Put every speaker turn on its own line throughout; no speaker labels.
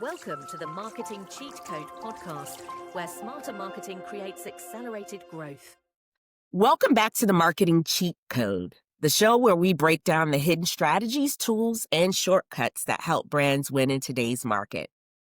Welcome to the Marketing Cheat Code podcast, where smarter marketing creates accelerated growth.
Welcome back to the Marketing Cheat Code, the show where we break down the hidden strategies, tools, and shortcuts that help brands win in today's market.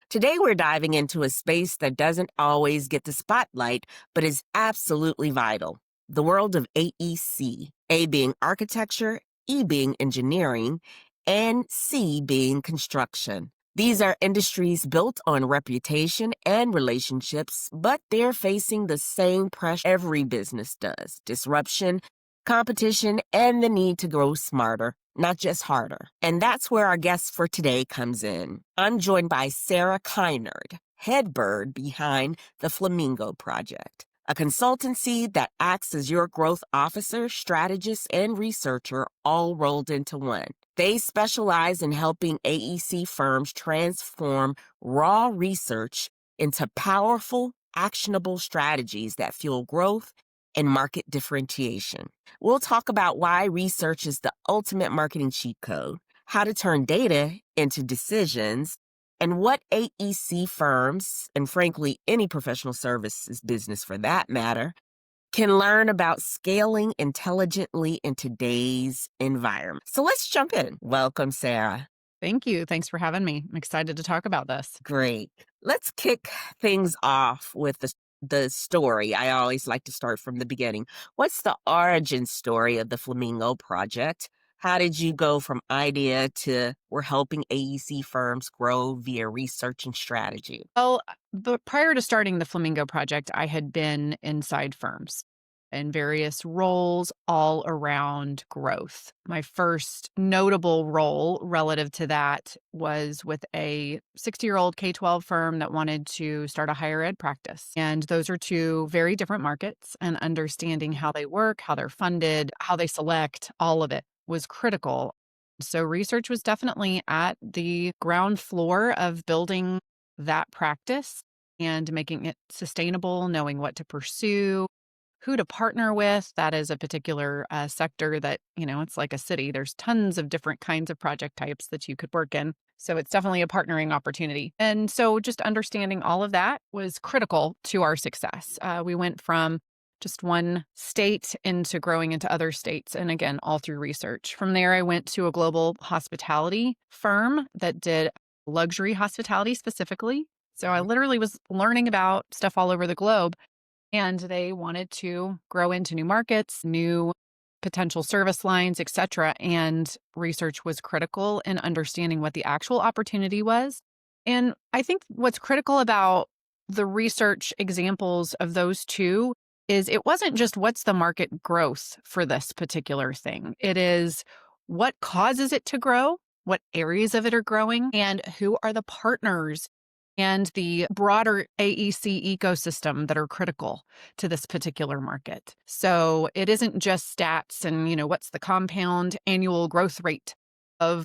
Today, we're diving into a space that doesn't always get the spotlight, but is absolutely vital: the world of AEC, A being architecture, E being engineering, and C being construction. These are industries built on reputation and relationships, but they're facing the same pressure every business does: disruption, competition, and the need to grow smarter, not just harder. And that's where our guest for today comes in. I'm joined by Sarah Kinard, head bird behind the Flamingo Project, a consultancy that acts as your growth officer, strategist, and researcher all rolled into one. They specialize in helping AEC firms transform raw research into powerful, actionable strategies that fuel growth and market differentiation. We'll talk about why research is the ultimate marketing cheat code, how to turn data into decisions, and what AEC firms, and frankly, any professional services business for that matter, can learn about scaling intelligently in today's environment. So let's jump in. Welcome, Sarah.
Thank you. Thanks for having me. I'm excited to talk about this.
Great. Let's kick things off with the story. I always like to start from the beginning. What's the origin story of the Flamingo Project? How did you go from idea to we're helping AEC firms grow via research and strategy?
Well, but prior to starting the Flamingo Project, I had been inside firms in various roles all around growth. My first notable role relative to that was with a 60-year-old K-12 firm that wanted to start a higher ed practice. And those are two very different markets, and understanding how they work, how they're funded, how they select, all of it was critical. So research was definitely at the ground floor of building that practice and making it sustainable, knowing what to pursue, who to partner with. That is a particular sector that, it's like a city. There's tons of different kinds of project types that you could work in. So it's definitely a partnering opportunity. And so just understanding all of that was critical to our success. We went from just one state into growing into other states. And again, all through research. From there, I went to a global hospitality firm that did luxury hospitality specifically. So I literally was learning about stuff all over the globe. And they wanted to grow into new markets, new potential service lines, et cetera. And research was critical in understanding what the actual opportunity was. And I think what's critical about the research examples of those two is it wasn't just what's the market growth for this particular thing. It is what causes it to grow, what areas of it are growing, and who are the partners and the broader AEC ecosystem that are critical to this particular market. So it isn't just stats and, what's the compound annual growth rate of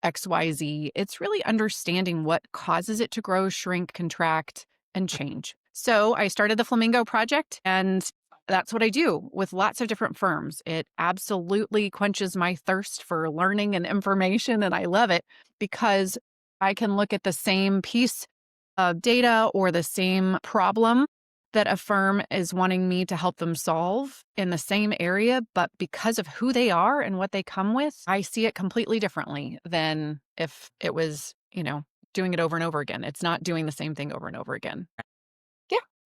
XYZ. It's really understanding what causes it to grow, shrink, contract, and change. So I started the Flamingo Project, and that's what I do with lots of different firms. It absolutely quenches my thirst for learning and information, and I love it because I can look at the same piece of data or the same problem that a firm is wanting me to help them solve in the same area, but because of who they are and what they come with, I see it completely differently than if it was, doing it over and over again. It's not doing the same thing over and over again.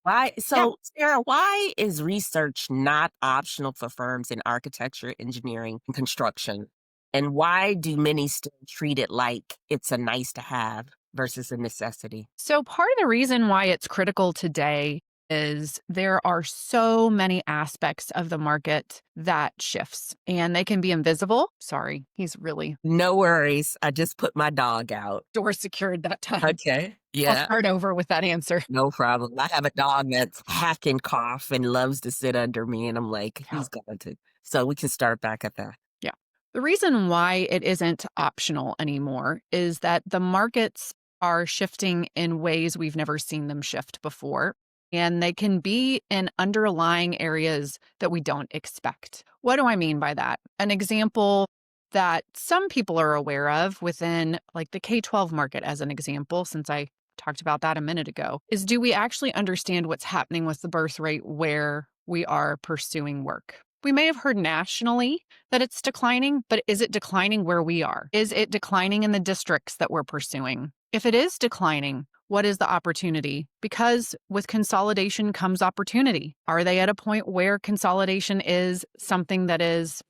Why? So, Sarah, why is research not optional for firms in architecture, engineering, and construction? And why do many still treat it like it's a nice to have versus a necessity?
So part of the reason why it's critical today is there are so many aspects of the market that shifts, and they can be invisible. Sorry, he's really...
No worries. I just put my dog out.
Door secured that time.
Okay. Yeah.
I'll start over with that answer.
No problem. I have a dog that's hack and cough and loves to sit under me, and I'm like, he's going to. So we can start back at that.
Yeah. The reason why it isn't optional anymore is that the markets are shifting in ways we've never seen them shift before. And they can be in underlying areas that we don't expect. What do I mean by that? An example that some people are aware of within like the K-12 market as an example, since I talked about that a minute ago, is do we actually understand what's happening with the birth rate where we are pursuing work? We may have heard nationally that it's declining, but is it declining where we are? Is it declining in the districts that we're pursuing? If it is declining, what is the opportunity? Because with consolidation comes opportunity. Are they at a point where consolidation is something that is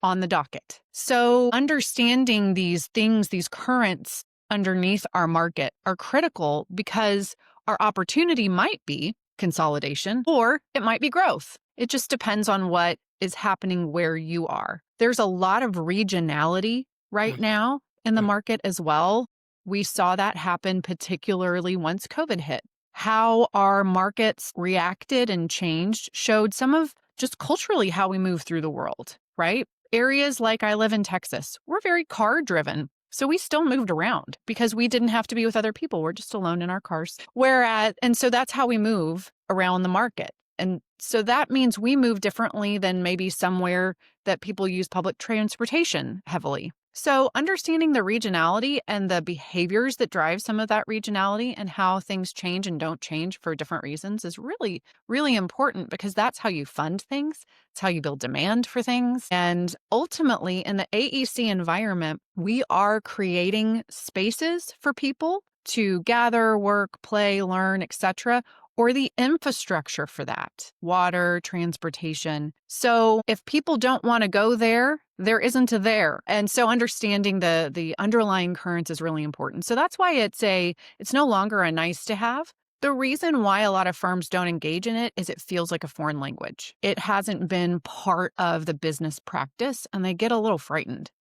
on the docket? So understanding these things, these currents underneath our market are critical because our opportunity might be consolidation or it might be growth. It just depends on what is happening where you are. There's a lot of regionality right now in the market as well. We saw that happen particularly once COVID hit. How our markets reacted and changed showed some of just culturally how we move through the world, right? Areas like I live in Texas, we're very car driven. So we still moved around because we didn't have to be with other people. We're just alone in our cars. And so that's how we move around the market. And so that means we move differently than maybe somewhere that people use public transportation heavily. So understanding the regionality and the behaviors that drive some of that regionality and how things change and don't change for different reasons is really, really important because that's how you fund things. It's how you build demand for things. And ultimately, in the AEC environment, we are creating spaces for people to gather, work, play, learn, etc., or the infrastructure for that, water, transportation. So if people don't want to go there, there isn't a there. And so understanding the underlying currents is really important. So that's why it's no longer a nice to have. The reason why a lot of firms don't engage in it is it feels like a foreign language. It hasn't been part of the business practice and they get a little frightened.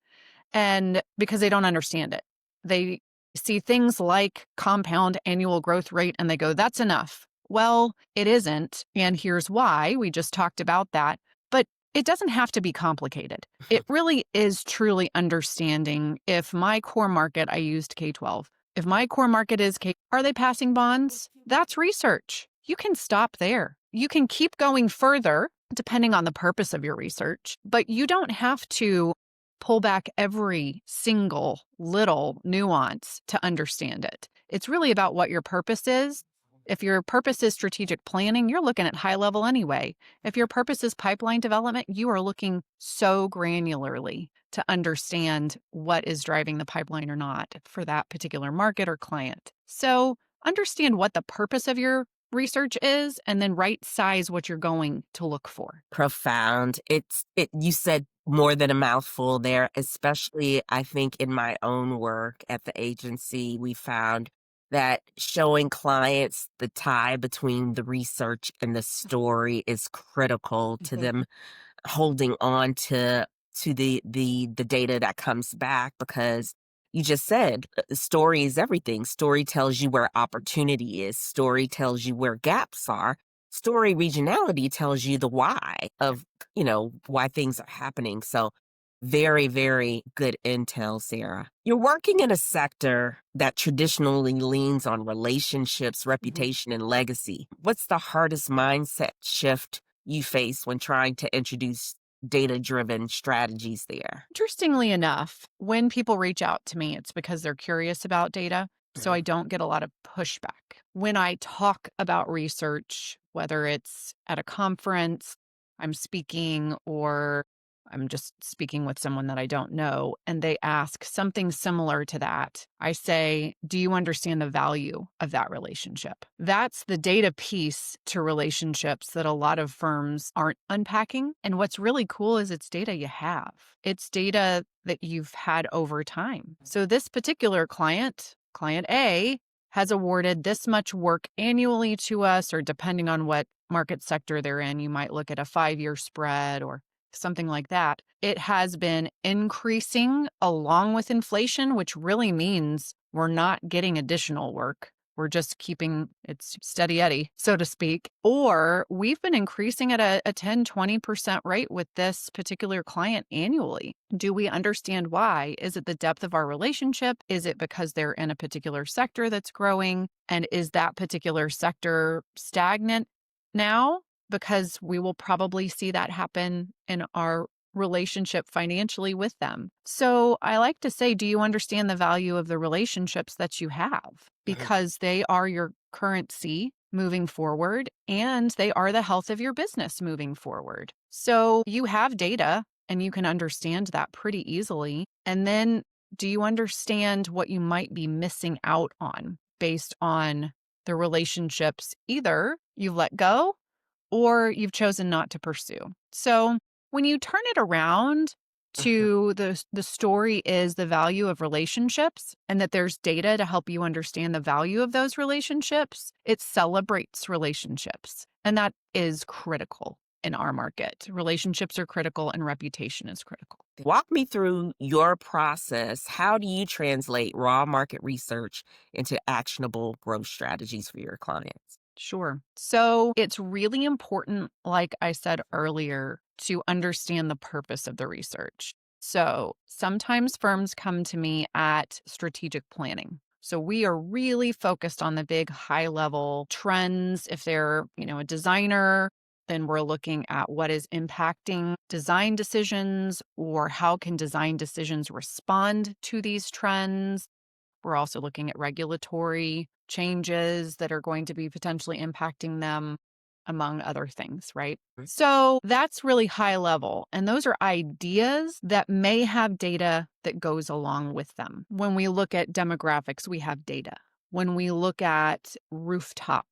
And because they don't understand it. They see things like compound annual growth rate and they go, that's enough. Well, it isn't. And here's why. We just talked about that. But it doesn't have to be complicated. It really is truly understanding if my core market, I used K-12. If my core market is K, are they passing bonds? That's research. You can stop there. You can keep going further depending on the purpose of your research, but you don't have to pull back every single little nuance to understand it. It's really about what your purpose is. If your purpose is strategic planning, you're looking at high level anyway. If your purpose is pipeline development, you are looking so granularly to understand what is driving the pipeline or not for that particular market or client. So understand what the purpose of your research is and then right size what you're going to look for.
Profound. You said more than a mouthful there, especially I think in my own work at the agency, we found that showing clients the tie between the research and the story is critical to them holding on to the data that comes back, because you just said story is everything. Story tells you where opportunity is. Story tells you where gaps are. Story regionality tells you the why of, why things are happening. So very, very good intel, Sarah. You're working in a sector that traditionally leans on relationships, reputation, and legacy. What's the hardest mindset shift you face when trying to introduce data-driven strategies there?
Interestingly enough, when people reach out to me, it's because they're curious about data. So I don't get a lot of pushback. When I talk about research, whether it's at a conference, I'm speaking, or I'm just speaking with someone that I don't know, and they ask something similar to that, I say, do you understand the value of that relationship? That's the data piece to relationships that a lot of firms aren't unpacking. And what's really cool is it's data you have. It's data that you've had over time. So this particular client A, has awarded this much work annually to us, or depending on what market sector they're in, you might look at a 5-year spread or something like that. It has been increasing along with inflation, which really means we're not getting additional work. We're just keeping it steady Eddie, so to speak. Or we've been increasing at a 10, 20% rate with this particular client annually. Do we understand why? Is it the depth of our relationship? Is it because they're in a particular sector that's growing? And is that particular sector stagnant now? Because we will probably see that happen in our relationship financially with them. So I like to say, do you understand the value of the relationships that you have? Because they are your currency moving forward, and they are the health of your business moving forward. So you have data and you can understand that pretty easily. And then do you understand what you might be missing out on based on the relationships either you've let go or you've chosen not to pursue? So when you turn it around to the story is the value of relationships and that there's data to help you understand the value of those relationships, it celebrates relationships. And that is critical in our market. Relationships are critical and reputation is critical.
Walk me through your process. How do you translate raw market research into actionable growth strategies for your clients?
Sure. So it's really important, like I said earlier, to understand the purpose of the research. So sometimes firms come to me at strategic planning. So we are really focused on the big high level trends. If they're, a designer, then we're looking at what is impacting design decisions or how can design decisions respond to these trends. We're also looking at regulatory changes that are going to be potentially impacting them, among other things, right? So that's really high level. And those are ideas that may have data that goes along with them. When we look at demographics, we have data. When we look at rooftop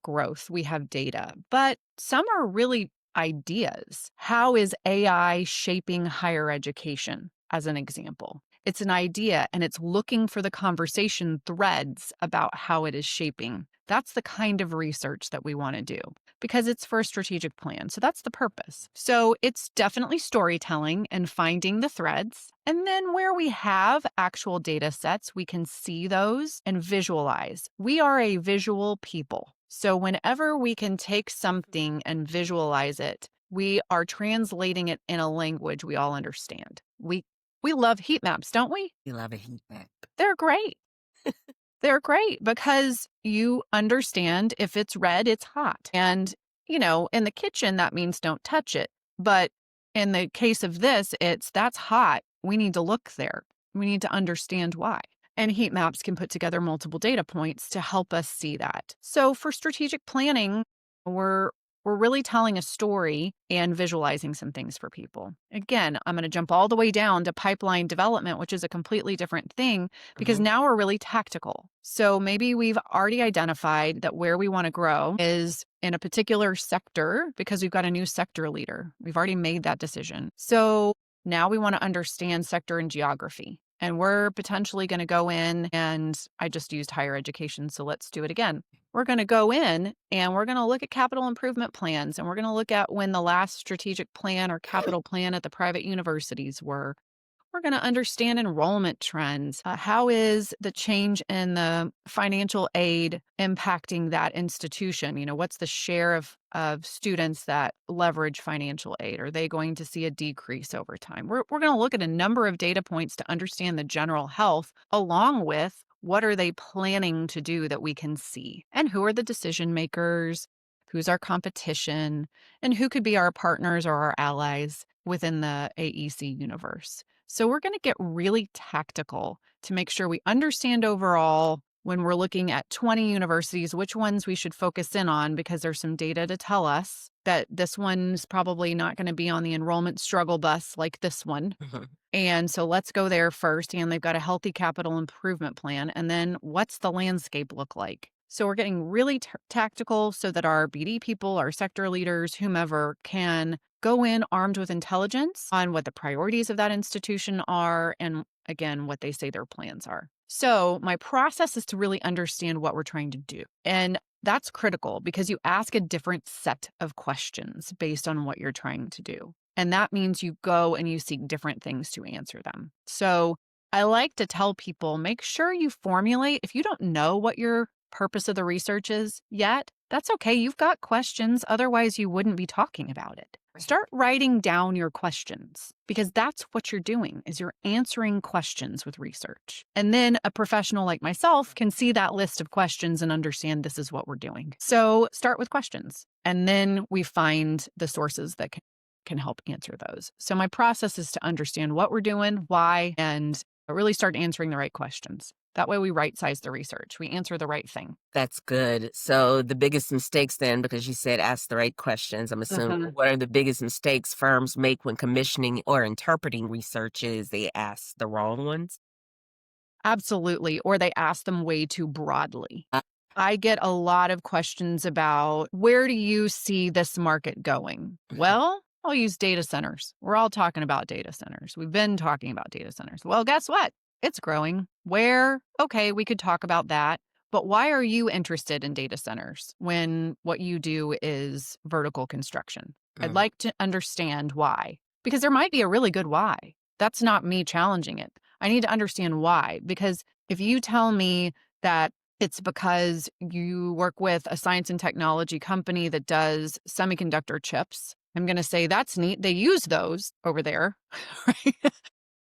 growth, we have data. But some are really ideas. How is AI shaping higher education, as an example? It's an idea and it's looking for the conversation threads about how it is shaping. That's the kind of research that we want to do because it's for a strategic plan. So that's the purpose. So it's definitely storytelling and finding the threads. And then where we have actual data sets, we can see those and visualize. We are a visual people. So whenever we can take something and visualize it, we are translating it in a language we all understand. We love heat maps, don't we?
We love a heat map.
They're great. They're great because you understand if it's red, it's hot. And, in the kitchen, that means don't touch it. But in the case of this, that's hot. We need to look there. We need to understand why. And heat maps can put together multiple data points to help us see that. So for strategic planning, we're really telling a story and visualizing some things for people. Again, I'm going to jump all the way down to pipeline development, which is a completely different thing because now we're really tactical. So maybe we've already identified that where we want to grow is in a particular sector because we've got a new sector leader. We've already made that decision. So now we want to understand sector and geography. And we're potentially going to go in, and I just used higher education, so let's do it again. We're going to go in and we're going to look at capital improvement plans, and we're going to look at when the last strategic plan or capital plan at the private universities were. We're going to understand enrollment trends. How is the change in the financial aid impacting that institution? What's the share of students that leverage financial aid? Are they going to see a decrease over time? We're going to look at a number of data points to understand the general health, along with what are they planning to do that we can see? And who are the decision makers? Who's our competition? And who could be our partners or our allies within the AEC universe? So we're going to get really tactical to make sure we understand overall when we're looking at 20 universities, which ones we should focus in on because there's some data to tell us that this one's probably not going to be on the enrollment struggle bus like this one. And so let's go there first. And they've got a healthy capital improvement plan. And then what's the landscape look like? So we're getting really tactical so that our BD people, our sector leaders, whomever can go in armed with intelligence on what the priorities of that institution are and, again, what they say their plans are. So my process is to really understand what we're trying to do. And that's critical because you ask a different set of questions based on what you're trying to do. And that means you go and you seek different things to answer them. So I like to tell people, make sure you formulate, if you don't know what your purpose of the research is yet, that's okay. You've got questions. Otherwise, you wouldn't be talking about it. Start writing down your questions because that's what you're doing is you're answering questions with research. And then a professional like myself can see that list of questions and understand this is what we're doing. So start with questions. And then we find the sources that can can help answer those. So my process is to understand what we're doing, why, and really start answering the right questions. That way we right-size the research. We answer the right thing.
That's good. So the biggest mistakes then, because you said ask the right questions, I'm assuming, what are the biggest mistakes firms make when commissioning or interpreting research is they ask the wrong ones?
Absolutely. Or they ask them way too broadly. I get a lot of questions about where do you see this market going? Well, I'll use data centers. We're all talking about data centers. We've been talking about data centers. Well, guess what? It's growing. Where? Okay, we could talk about that. But why are you interested in data centers when what you do is vertical construction? I'd like to understand why, because there might be a really good why. That's not me challenging it. I need to understand why, because if you tell me that it's because you work with a science and technology company that does semiconductor chips, I'm going to say that's neat. They use those over there, right?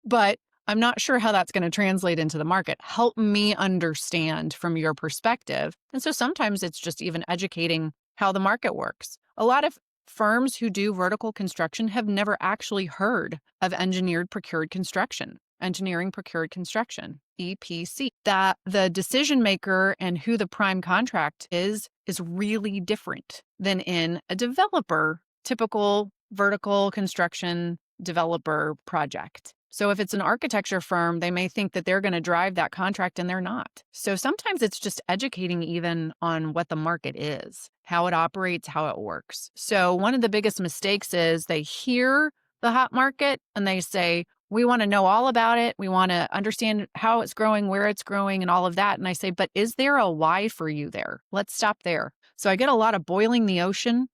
But I'm not sure how that's going to translate into the market. Help me understand from your perspective. And so sometimes it's just even educating how the market works. A lot of firms who do vertical construction have never actually heard of engineering procured construction, EPC. That the decision maker and who the prime contract is really different than in a developer, typical vertical construction developer project. So if it's an architecture firm, they may think that they're going to drive that contract and they're not. So sometimes it's just educating even on what the market is, how it operates, how it works. So one of the biggest mistakes is they hear the hot market and they say, we want to know all about it. We want to understand how it's growing, where it's growing, and all of that. And I say, but is there a why for you there? Let's stop there. So I get a lot of boiling the ocean,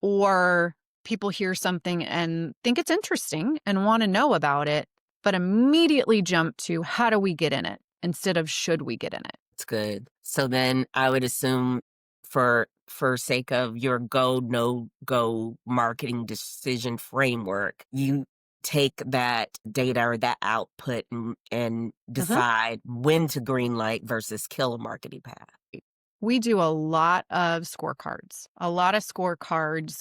or people hear something and think it's interesting and want to know about it, but immediately jump to how do we get in it instead of should we get in it?
It's good. So then I would assume for sake of your go, no go marketing decision framework, you take that data or that output and decide when to green light versus kill a marketing path.
We do a lot of scorecards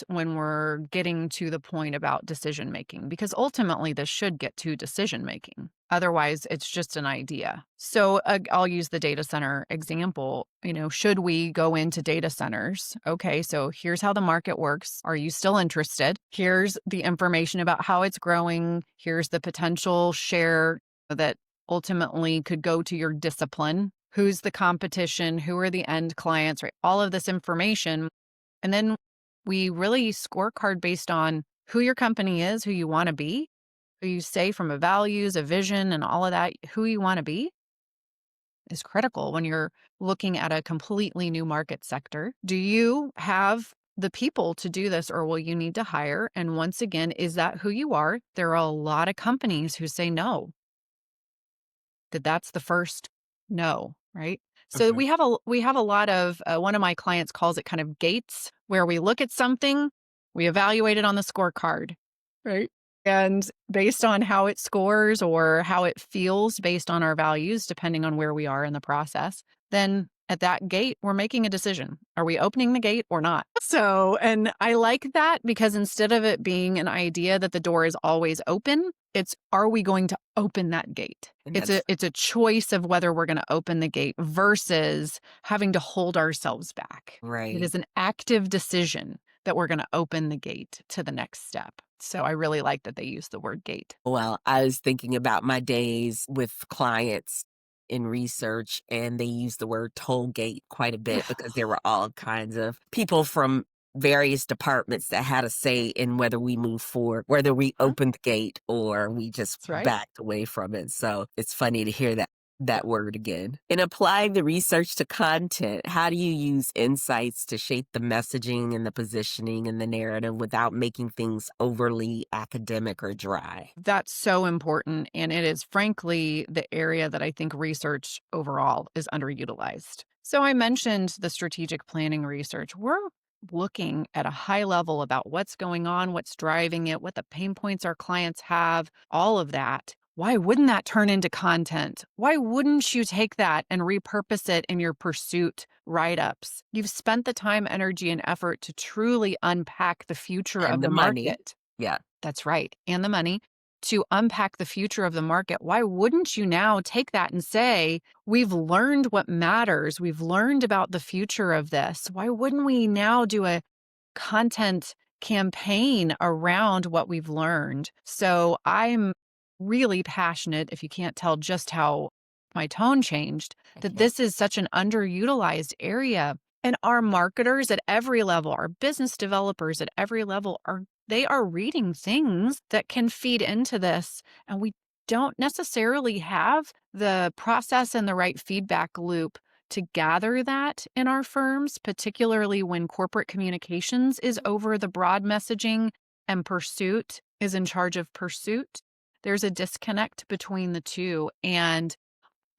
when we're getting to the point about decision making, because ultimately this should get to decision making. Otherwise, it's just an idea. So I'll use the data center example. Should we go into data centers? Okay, so here's how the market works. Are you still interested? Here's the information about how it's growing. Here's the potential share that ultimately could go to your discipline. Who's the competition? Who are the end clients, right? All of this information. And then we really scorecard based on who your company is, who you want to be, who you say from a values, a vision, and all of that, who you want to be is critical when you're looking at a completely new market sector. Do you have the people to do this, or will you need to hire? And once again, is that who you are? There are a lot of companies who say no. That's the first no, right? So we have a lot of one of my clients calls it kind of gates, where we look at something, we evaluate it on the scorecard, right? And based on how it scores or how it feels based on our values, depending on where we are in the process, then at that gate, we're making a decision. Are we opening the gate or not? So, and I like that because instead of it being an idea that the door is always open, it's, are we going to open that gate? It's a choice of whether we're going to open the gate versus having to hold ourselves back.
Right.
It is an active decision that we're going to open the gate to the next step. So I really like that they use the word gate.
Well, I was thinking about my days with clients in research, and they use the word toll gate quite a bit because there were all kinds of people from various departments that had a say in whether we move forward, whether we opened the gate or we just backed away from it. So it's funny to hear that word again. In applying the research to content, how do you use insights to shape the messaging and the positioning and the narrative without making things overly academic or dry?
That's so important. And it is frankly the area that I think research overall is underutilized. So I mentioned the strategic planning research. We're looking at a high level about what's going on, what's driving it, what the pain points our clients have, all of that. Why wouldn't that turn into content? Why wouldn't you take that and repurpose it in your pursuit write-ups? You've spent the time, energy, and effort to truly unpack the future of
And the
the
money.
market.
Yeah.
That's right. And the money to unpack the future of the market. Why wouldn't you now take that and say, we've learned what matters. We've learned about the future of this. Why wouldn't we now do a content campaign around what we've learned? So I'm really passionate, if you can't tell just how my tone changed, that
Okay.
this is such an underutilized area. And our marketers at every level, our business developers at every level they are reading things that can feed into this. And we don't necessarily have the process and the right feedback loop to gather that in our firms, particularly when corporate communications is over the broad messaging and pursuit is in charge of pursuit. There's a disconnect between the two. And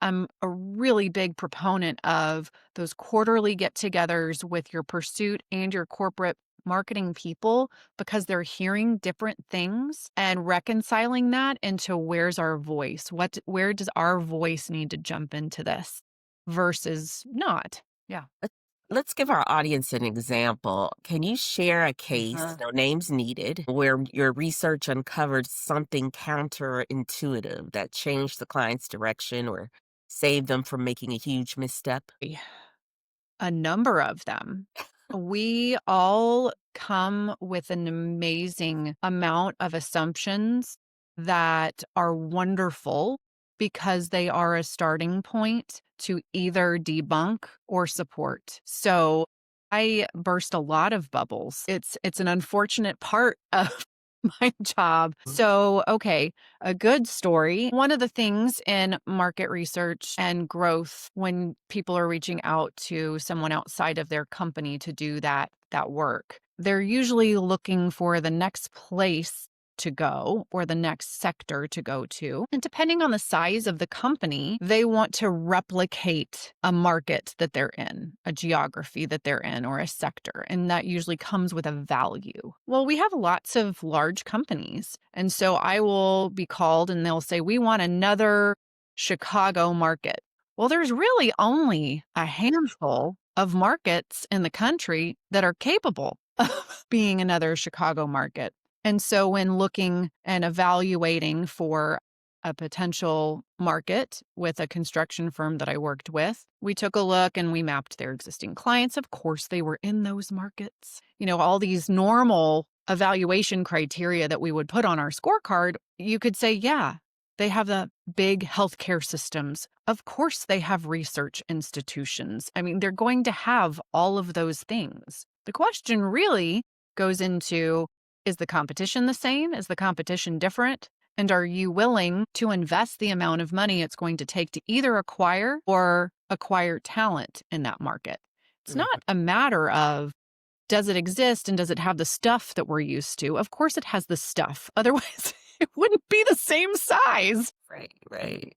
I'm a really big proponent of those quarterly get-togethers with your pursuit and your corporate marketing people, because they're hearing different things and reconciling that into where's our voice? Where does our voice need to jump into this versus not? Yeah.
Let's give our audience an example. Can you share a case, no names needed, where your research uncovered something counterintuitive that changed the client's direction or saved them from making a huge misstep?
A number of them. We all come with an amazing amount of assumptions that are wonderful because they are a starting point to either debunk or support. So I burst a lot of bubbles. It's an unfortunate part of my job. So, okay, a good story. One of the things in market research and growth when people are reaching out to someone outside of their company to do that work, they're usually looking for the next place to go or the next sector to go to. And depending on the size of the company, they want to replicate a market that they're in, a geography that they're in, or a sector. And that usually comes with a value. Well, we have lots of large companies. And so I will be called and they'll say, we want another Chicago market. Well, there's really only a handful of markets in the country that are capable of being another Chicago market. And so when looking and evaluating for a potential market with a construction firm that I worked with, we took a look and we mapped their existing clients. Of course, they were in those markets. You know, all these normal evaluation criteria that we would put on our scorecard, you could say, yeah, they have the big healthcare systems. Of course, they have research institutions. I mean, they're going to have all of those things. The question really goes into, is the competition the same? Is the competition different? And are you willing to invest the amount of money it's going to take to either acquire or acquire talent in that market? It's
Mhm.
not a matter of, does it exist and does it have the stuff that we're used to? Of course it has the stuff. Otherwise, it wouldn't be the same size.
Right.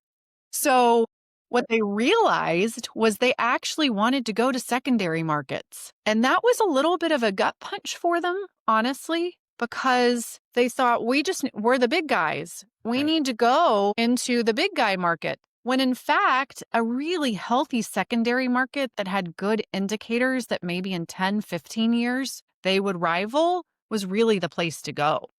So what they realized was they actually wanted to go to secondary markets. And that was a little bit of a gut punch for them, honestly, because they thought we're the big guys. We
Right.
need to go into the big guy market. When in fact, a really healthy secondary market that had good indicators that maybe in 10, 15 years they would rival was really the place to go.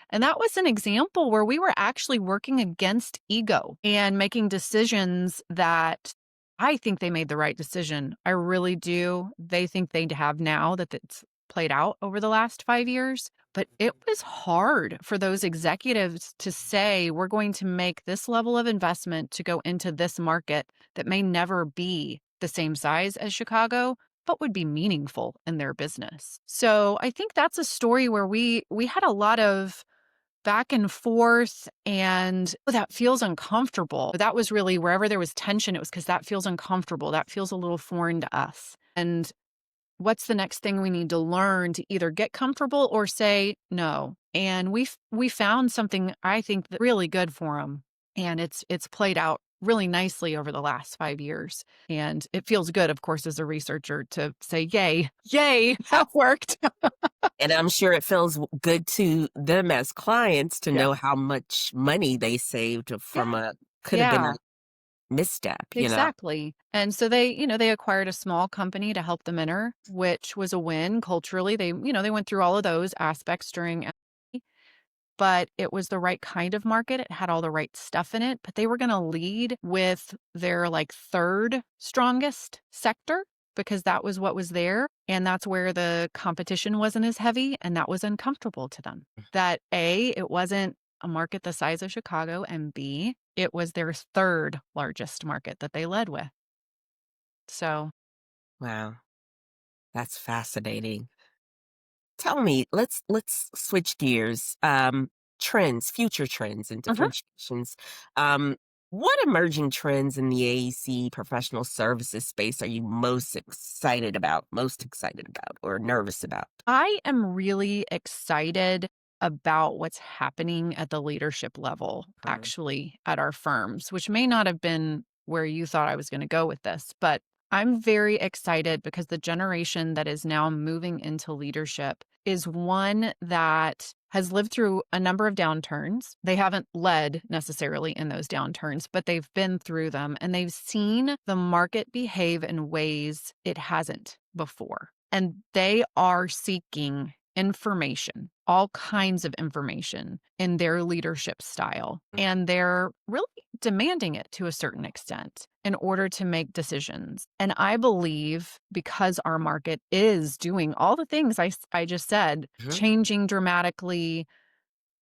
And that was an example where we were actually working against ego and making decisions that I think they made the right decision. I really do. They think they have now that it's played out over the last 5 years. But it was hard for those executives to say, we're going to make this level of investment to go into this market that may never be the same size as Chicago, but would be meaningful in their business. So I think that's a story where we had a lot of back and forth, and that feels uncomfortable. That was really wherever there was tension, it was because that feels uncomfortable. That feels a little foreign to us. And what's the next thing we need to learn to either get comfortable or say no? And we found something I think that really good for them, and it's played out really nicely over the last 5 years. And it feels good, of course, as a researcher to say, yay, yay, that worked.
And I'm sure it feels good to them as clients to
Yeah.
know how much money they saved from
Yeah.
a could have been a
Yeah,
misstep, you know?
exactly. And so they acquired a small company to help them enter, which was a win culturally. They went through all of those aspects during M&A, but it was the right kind of market. It had all the right stuff in it, but they were going to lead with their like third strongest sector because that was what was there. And that's where the competition wasn't as heavy. And that was uncomfortable to them. That A, it wasn't a market the size of Chicago, and B, it was their third largest market that they led with. So,
Wow, that's fascinating. Tell me, let's switch gears. Trends, future trends and
mhm.
differentiations. Um, what emerging trends in the AEC professional services space are you most excited about, or nervous about?
I am really excited about what's happening at the leadership level,
Mm.
actually, at our firms, which may not have been where you thought I was going to go with this, but I'm very excited because the generation that is now moving into leadership is one that has lived through a number of downturns. They haven't led necessarily in those downturns, but they've been through them and they've seen the market behave in ways it hasn't before. And they are seeking information, all kinds of information in their leadership style. And they're really demanding it to a certain extent in order to make decisions. And I believe because our market is doing all the things I just said,
Mhm.
changing dramatically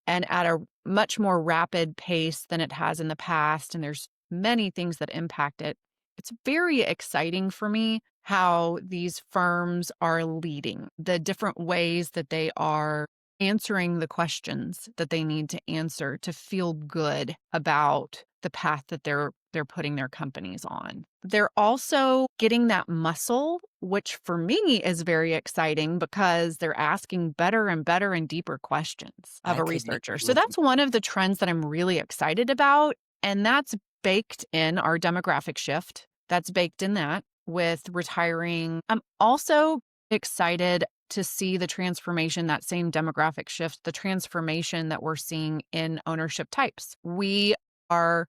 and at a much more rapid pace than it has in the past, and there's many things that impact it. It's very exciting for me how these firms are leading, the different ways that they are answering the questions that they need to answer to feel good about the path that they're putting their companies on. They're also getting that muscle, which for me is very exciting because they're asking better and better and deeper questions of
I
a
couldn't
researcher.
agree
So
with you.
that's one of the trends that I'm really excited about. And that's baked in our demographic shift. That's baked in that with retiring. I'm also excited to see the transformation, that same demographic shift, the transformation that we're seeing in ownership types. We are,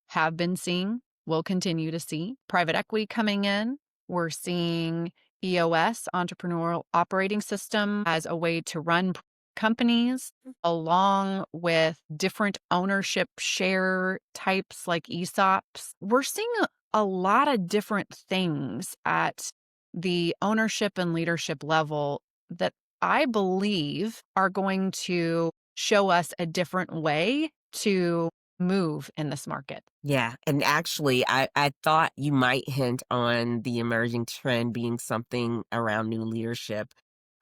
have been seeing, will continue to see private equity coming in. We're seeing EOS, entrepreneurial operating system, as a way to run companies, along with different ownership share types like ESOPs. We're seeing a lot of different things at the ownership and leadership level that I believe are going to show us a different way to move in this market.
Yeah, and actually, I thought you might hint on the emerging trend being something around new leadership.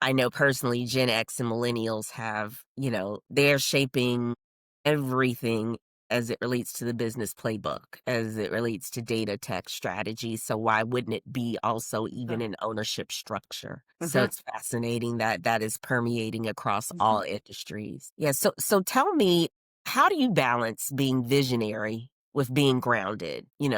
I know personally, Gen X and millennials have, they're shaping everything as it relates to the business playbook, as it relates to data tech strategy. So why wouldn't it be also even an ownership structure? So
Mhm.
it's fascinating that that is permeating across all
Mhm.
industries. Yeah. So tell me, how do you balance being visionary with being grounded? You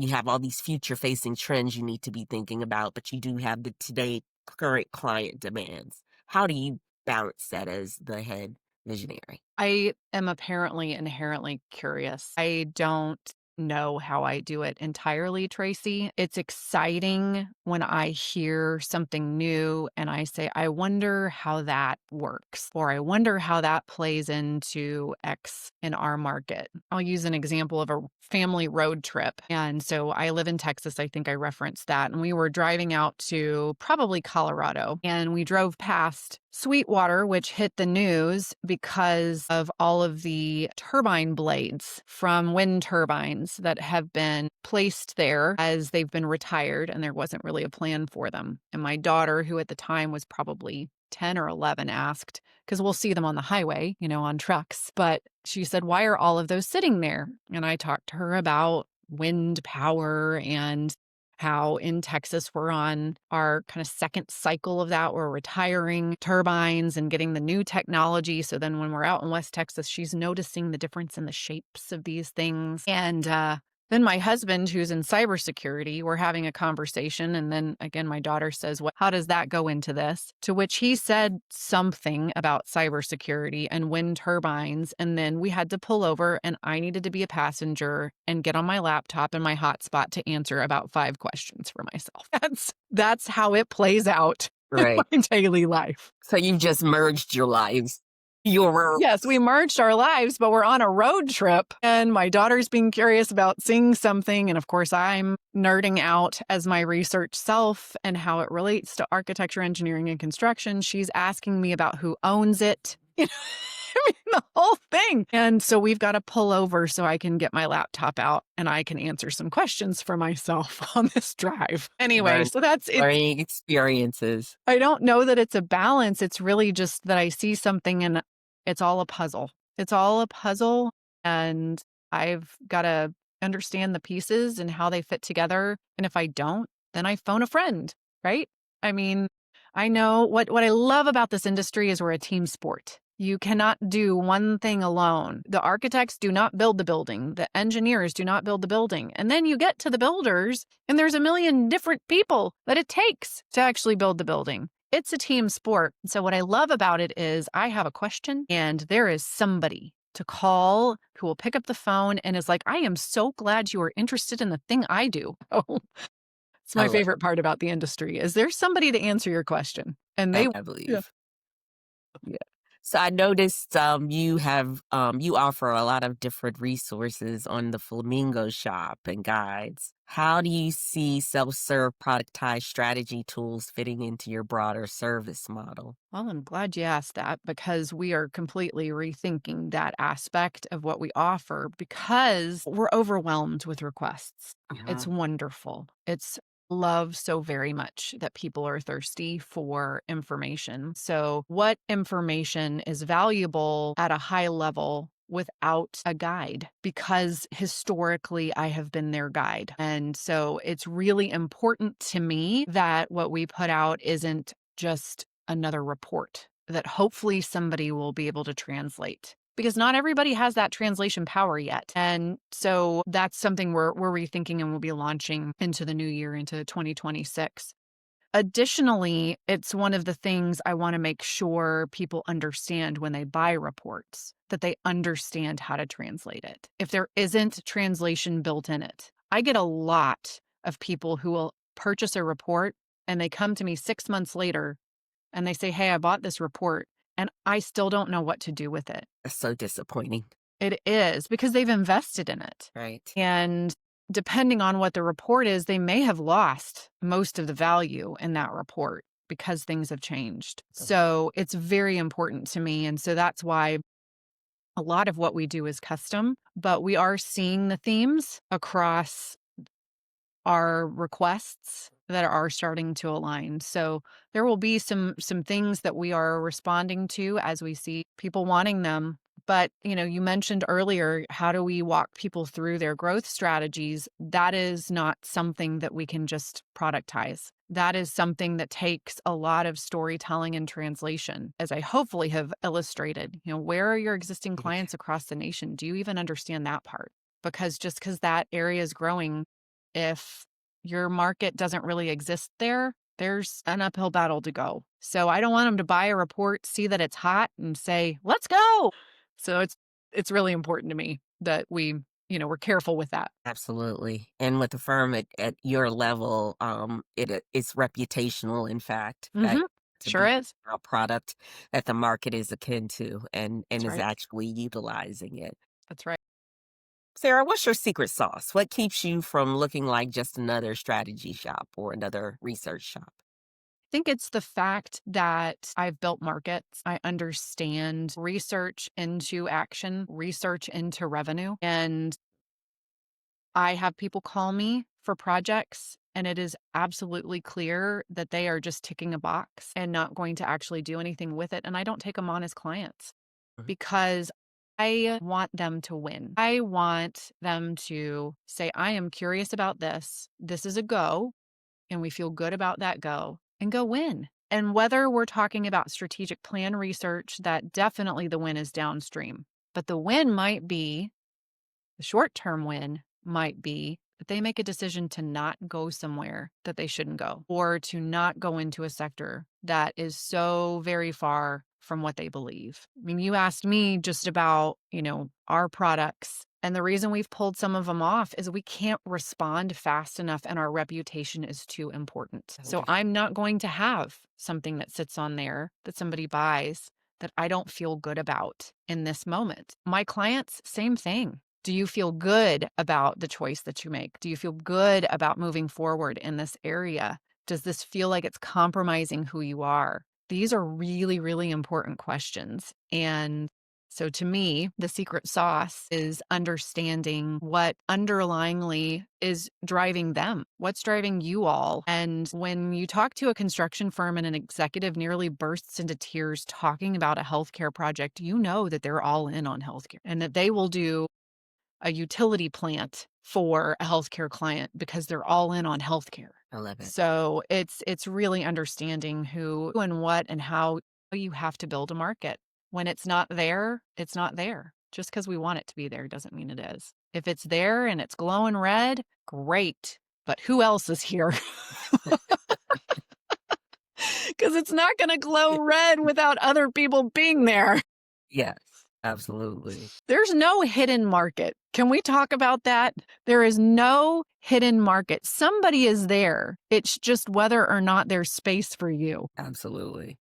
have all these future facing trends you need to be thinking about, but you do have the today current client demands. How do you balance that as the head visionary?
I am apparently inherently curious. I don't know how I do it entirely, Tracy. It's exciting when I hear something new and I say, I wonder how that works, or I wonder how that plays into X in our market. I'll use an example of a family road trip. And so I live in Texas. I think I referenced that. And we were driving out to probably Colorado, and we drove past Sweetwater, which hit the news because of all of the turbine blades from wind turbines that have been placed there as they've been retired, and there wasn't really a plan for them. And my daughter, who at the time was probably 10 or 11, asked, because we'll see them on the highway, on trucks, but she said, why are all of those sitting there? And I talked to her about wind power and how in Texas we're on our kind of second cycle of that. We're retiring turbines and getting the new technology. So then when we're out in West Texas, she's noticing the difference in the shapes of these things. And Then my husband, who's in cybersecurity, we're having a conversation. And then again, my daughter says, well, how does that go into this? To which he said something about cybersecurity and wind turbines. And then we had to pull over and I needed to be a passenger and get on my laptop and my hotspot to answer about 5 questions for myself. That's how it plays out in
Right.
my daily life.
So you've just merged your lives.
Yes, we merged our lives, but we're on a road trip and my daughter's being curious about seeing something. And of course, I'm nerding out as my research self and how it relates to architecture, engineering, and construction. She's asking me about who owns it. I mean, the whole thing. And so we've got to pull over so I can get my laptop out and I can answer some questions for myself on this drive. Anyway, so that's it.
Learning experiences.
I don't know that it's a balance. It's really just that I see something and it's all a puzzle. It's all a puzzle. And I've got to understand the pieces and how they fit together. And if I don't, then I phone a friend, right? I mean, I know what I love about this industry is we're a team sport. You cannot do one thing alone. The architects do not build the building. The engineers do not build the building. And then you get to the builders, and there's a million different people that it takes to actually build the building. It's a team sport. So what I love about it is I have a question, and there is somebody to call who will pick up the phone and is like, I am so glad you are interested in the thing I do. Oh, it's my favorite part about the industry is there's somebody to answer your question. And
I believe. Yeah. So I noticed you offer a lot of different resources on the Flamingo Shop and guides. How do you see self-serve productized strategy tools fitting into your broader service model?
Well, I'm glad you asked that because we are completely rethinking that aspect of what we offer because we're overwhelmed with requests. It's wonderful. It's love so very much that people are thirsty for information. So what information is valuable at a high level without a guide? Because historically I have been their guide. And so it's really important to me that what we put out isn't just another report that hopefully somebody will be able to translate. Because not everybody has that translation power yet. And so that's something we're rethinking and we'll be launching into the new year, into 2026. Additionally, it's one of the things I want to make sure people understand when they buy reports, that they understand how to translate it. If there isn't translation built in it, I get a lot of people who will purchase a report and they come to me 6 months later and they say, hey, I bought this report and I still don't know what to do with it.
That's so disappointing.
It is because they've invested in it.
Right.
And depending on what the report is, they may have lost most of the value in that report because things have changed. So it's very important to me. And so that's why a lot of what we do is custom, but we are seeing the themes across our requests that are starting to align. So there will be some things that we are responding to as we see people wanting them. But, you mentioned earlier, how do we walk people through their growth strategies? That is not something that we can just productize. That is something that takes a lot of storytelling and translation, as I hopefully have illustrated. Where are your existing clients across the nation? Do you even understand that part? Because just because that area is growing, if your market doesn't really exist there, there's an uphill battle to go. So I don't want them to buy a report, see that it's hot and say, let's go. So it's really important to me that we're careful with that.
Absolutely. And with the firm at your level, it's reputational, in fact, that to
Sure
be
is.
a product that the market is akin to and
That's
is
right.
actually utilizing it.
That's right.
Sarah, what's your secret sauce? What keeps you from looking like just another strategy shop or another research shop?
I think it's the fact that I've built markets. I understand research into action, research into revenue. And I have people call me for projects, and it is absolutely clear that they are just ticking a box and not going to actually do anything with it. And I don't take them on as clients because I want them to win. I want them to say, I am curious about this. This is a go, and we feel good about that go, and go win. And whether we're talking about strategic plan research, that definitely the win is downstream. But the win might be the short-term win might be that they make a decision to not go somewhere that they shouldn't go, or to not go into a sector that is so very far from what they believe. I mean, you asked me just about, our products. And the reason we've pulled some of them off is we can't respond fast enough and our reputation is too important. So I'm not going to have something that sits on there that somebody buys that I don't feel good about in this moment. My clients, same thing. Do you feel good about the choice that you make? Do you feel good about moving forward in this area? Does this feel like it's compromising who you are? These are really, really important questions. And so to me, the secret sauce is understanding what underlyingly is driving them. What's driving you all? And when you talk to a construction firm and an executive nearly bursts into tears talking about a healthcare project, you know that they're all in on healthcare and that they will do a utility plant for a healthcare client because they're all in on healthcare.
I love it.
So it's really understanding who and what and how you have to build a market. When it's not there, it's not there. Just because we want it to be there doesn't mean it is. If it's there and it's glowing red, great. But who else is here? Because it's not going to glow red without other people being there.
Yes, absolutely.
There's no hidden market. Can we talk about that? There is no hidden market. Somebody is there. It's just whether or not there's space for you.
Absolutely.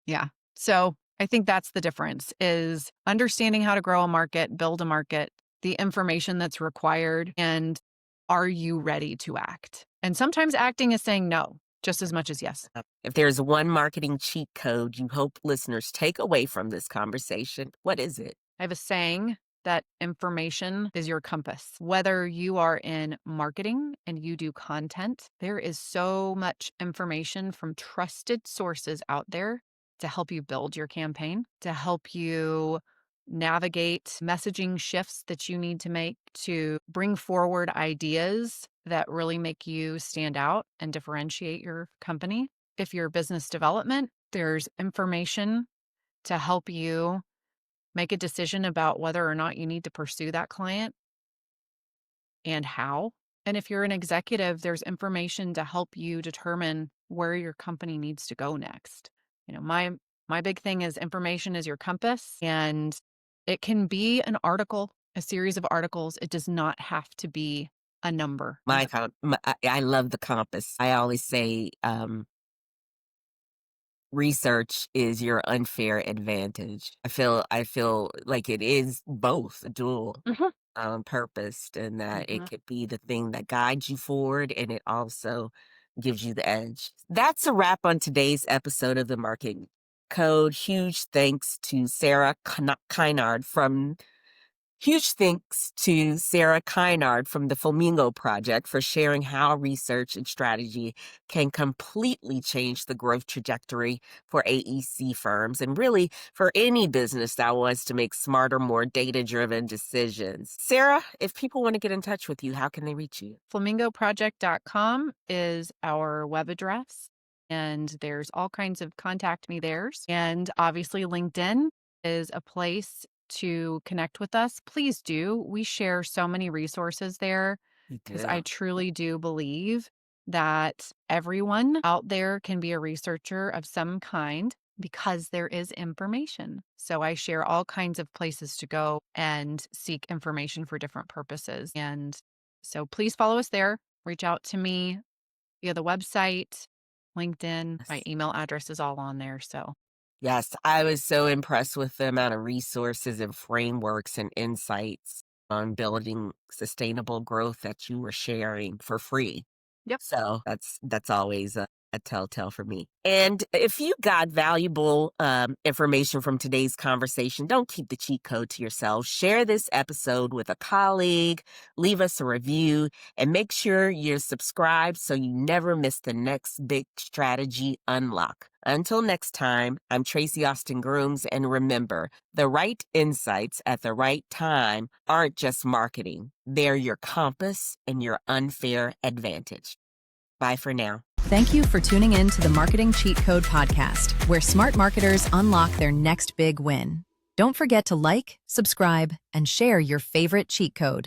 Yeah. So I think that's the difference, is understanding how to grow a market, build a market, the information that's required, and are you ready to act? And sometimes acting is saying no, just as much as yes.
If there's one marketing cheat code you hope listeners take away from this conversation, what is it?
I have a saying that information is your compass. Whether you are in marketing and you do content, there is so much information from trusted sources out there to help you build your campaign, to help you navigate messaging shifts that you need to make, to bring forward ideas that really make you stand out and differentiate your company. If you're business development, there's information to help you make a decision about whether or not you need to pursue that client and how. And if you're an executive, there's information to help you determine where your company needs to go next. My big thing is information is your compass, and it can be an article, a series of articles. It does not have to be a number.
I love the compass. I always say research is your unfair advantage. I feel like it is both dual purposed, and that it could be the thing that guides you forward, and it also gives you the edge. That's a wrap on today's episode of the Marketing Code. Huge thanks to Sarah Kinard from the Flamingo Project for sharing how research and strategy can completely change the growth trajectory for AEC firms, and really for any business that wants to make smarter, more data-driven decisions. Sarah, if people want to get in touch with you, how can they reach you?
FlamingoProject.com is our web address, and there's all kinds of contact me there. And obviously LinkedIn is a place to connect with us. Please do. We share so many resources there because I truly do believe that everyone out there can be a researcher of some kind because there is information. So I share all kinds of places to go and seek information for different purposes. And so please follow us there. Reach out to me via the website, LinkedIn.
Yes.
My email address is all on there. So
yes, I was so impressed with the amount of resources and frameworks and insights on building sustainable growth that you were sharing for free.
Yep.
So that's always a telltale for me. And if you got valuable information from today's conversation, don't keep the cheat code to yourself. Share this episode with a colleague, leave us a review, and make sure you're subscribed so you never miss the next big strategy unlock. Until next time, I'm Tracey Austin Grooms, and remember, the right insights at the right time aren't just marketing. They're your compass and your unfair advantage. Bye for now.
Thank you for tuning in to the Marketing Cheat Code podcast, where smart marketers unlock their next big win. Don't forget to like, subscribe, and share your favorite cheat code.